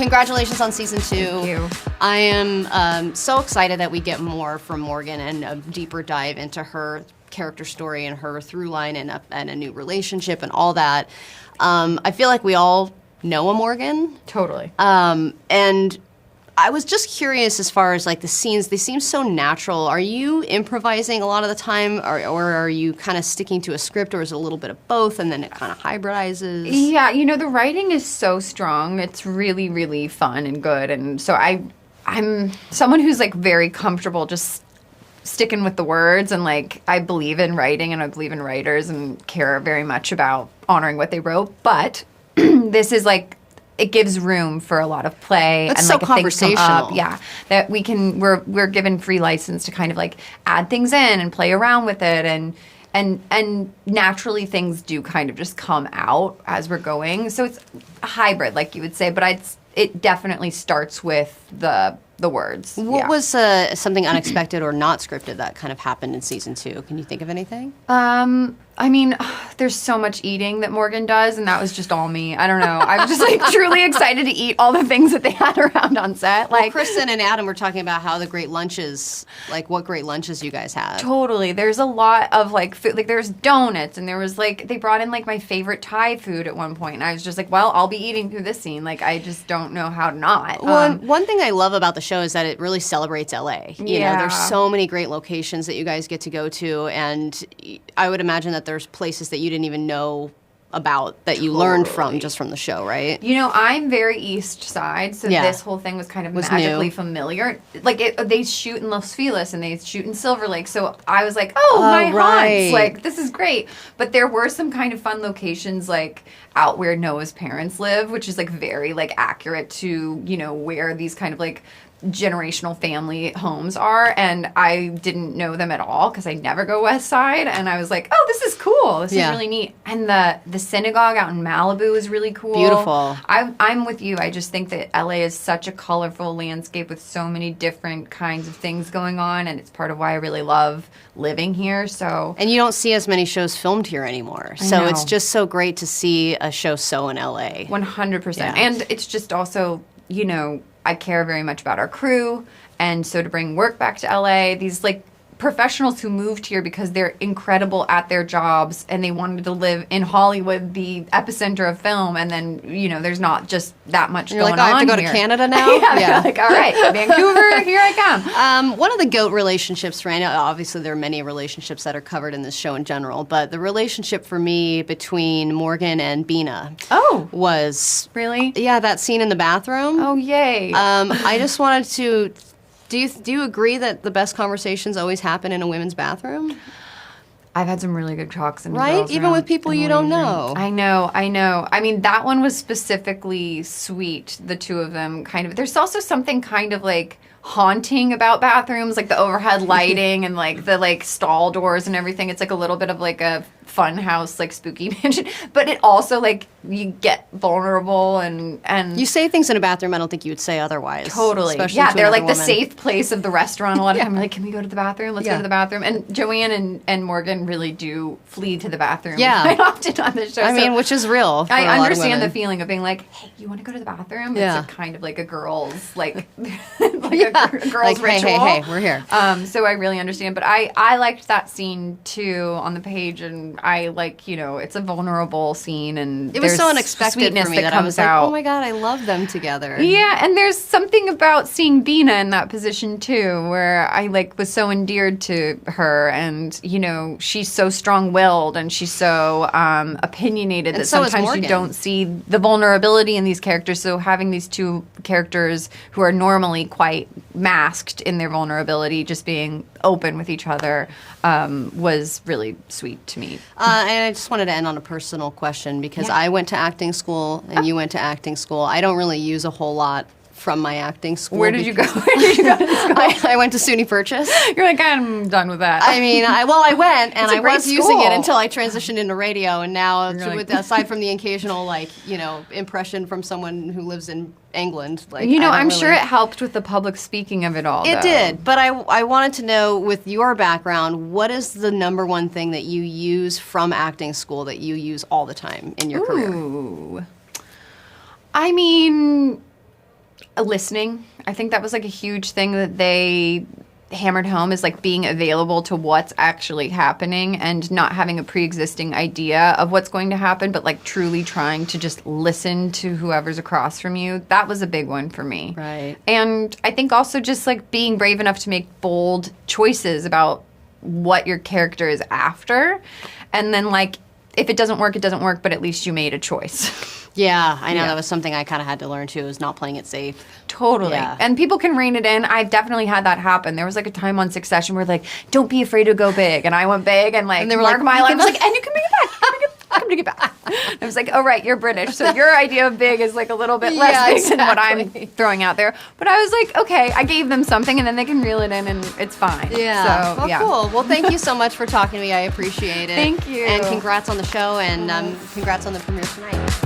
congratulations on season 2. Thank you. I am so excited that we get more from Morgan and a deeper dive into her character story and her through line and a new relationship and all that. I feel like we all know a Morgan. Totally. And I was just curious as far as like the scenes, they seem so natural. Are you improvising a lot of the time or are you kind of sticking to a script, or is it a little bit of both and then it kind of hybridizes? Yeah, the writing is so strong. It's really, really fun and good. And so I'm someone who's like very comfortable just sticking with the words, and like I believe in writing and I believe in writers and care very much about honoring what they wrote. But this is like, it gives room for a lot of play. It's and so like if things come conversational. up, yeah, that we're given free license to kind of like add things in and play around with it, and naturally things do kind of just come out as we're going. So it's a hybrid, like you would say, but it definitely starts with the words. What was something unexpected or not scripted that kind of happened in season 2? Can you think of anything? I mean, there's so much eating that Morgan does, and that was just all me. I don't know. I was just like truly excited to eat all the things that they had around on set. Like Kristen and Adam were talking about how the great lunches, like what great lunches you guys had. Totally. There's a lot of like food. Like there's donuts, and there was like they brought in like my favorite Thai food at one point, and I was just like, well, I'll be eating through this scene. Like I just don't know how to not. One thing I love about the show is that it really celebrates LA. You know, there's so many great locations that you guys get to go to, and I would imagine that there's places that you didn't even know about that you learned from just from the show, right? I'm very East Side, so this whole thing was kind of magically familiar. Like they shoot in Los Feliz and they shoot in Silver Lake, so I was like, my haunts, like this is great. But there were some kind of fun locations like out where Noah's parents live, which is like very like accurate to where these kind of like generational family homes are, and I didn't know them at all because I never go West Side, and I was like, oh, this is cool, this is really neat. And the synagogue out in Malibu is really cool. Beautiful. I'm with you. I just think that LA is such a colorful landscape with so many different kinds of things going on, and it's part of why I really love living here. So, and you don't see as many shows filmed here anymore, so it's just so great to see a show so in LA. 100%. And it's just also, I care very much about our crew, and so to bring work back to LA, these like professionals who moved here because they're incredible at their jobs and they wanted to live in Hollywood, the epicenter of film, and then there's not just that much going on. I have to go here. to Canada now. Yeah. Like, all right, Vancouver, here I come. One of the GOAT relationships, right? Obviously, there are many relationships that are covered in this show in general, but the relationship for me between Morgan and Bina was really that scene in the bathroom. Oh, yay! I just wanted to. Do you agree that the best conversations always happen in a women's bathroom? I've had some really good talks in even with people you don't know. I know. I mean, that one was specifically sweet. The two of them kind of. There's also something kind of like haunting about bathrooms, like the overhead lighting and like the like stall doors and everything. It's like a little bit of like a fun house, like spooky mansion, but it also like you get vulnerable and you say things in a bathroom I don't think you would say otherwise. Totally. Especially they're like woman. The safe place of the restaurant. A lot of time we're like, can we go to the bathroom? Let's go to the bathroom. And Joanne and Morgan really do flee to the bathroom quite often on this show. I mean, which is real. I understand the feeling of being like, hey, you want to go to the bathroom? It's a kind of like a girl's like a girl's like, ritual. Hey, we're here. So I really understand. But I liked that scene too on the page, and I like, it's a vulnerable scene, and it was so unexpected for me that I was like, oh my God, I love them together. Yeah, and there's something about seeing Bina in that position too, where I like was so endeared to her, and she's so strong-willed and she's so opinionated that so sometimes you don't see the vulnerability in these characters. So having these two characters who are normally quite masked in their vulnerability, just being open with each other, was really sweet to me. And I just wanted to end on a personal question because I went to acting school and you went to acting school. I don't really use a whole lot from my acting school. Where did you go? Where did you go to school? I went to SUNY Purchase. You're like, I'm done with that. I mean, I went, and I was school. using it until I transitioned into radio, and now, aside from the occasional, impression from someone who lives in England, I'm sure it helped with the public speaking of it all. It did, but I wanted to know, with your background, what is the number one thing that you use from acting school that you use all the time in your career? I mean, Listening. I think that was like a huge thing that they hammered home, is like being available to what's actually happening and not having a pre-existing idea of what's going to happen, but like truly trying to just listen to whoever's across from you. That was a big one for me. Right. And I think also just like being brave enough to make bold choices about what your character is after. And then like, if it doesn't work, it doesn't work, but at least you made a choice. Yeah, I know. That was something I kind of had to learn too, is not playing it safe. Totally. Yeah. And people can rein it in. I've definitely had that happen. There was like a time on Succession where like, don't be afraid to go big. And I went big, and like, and they were Mark like, Mylod was like, and you can bring it back. I'm bring it back. I was like, oh, right, you're British. So your idea of big is like a little bit less big than what I'm throwing out there. But I was like, okay, I gave them something, and then they can reel it in, and it's fine. Yeah. So, Cool. Well, thank you so much for talking to me. I appreciate it. Thank you. And congrats on the show, and congrats on the premiere tonight.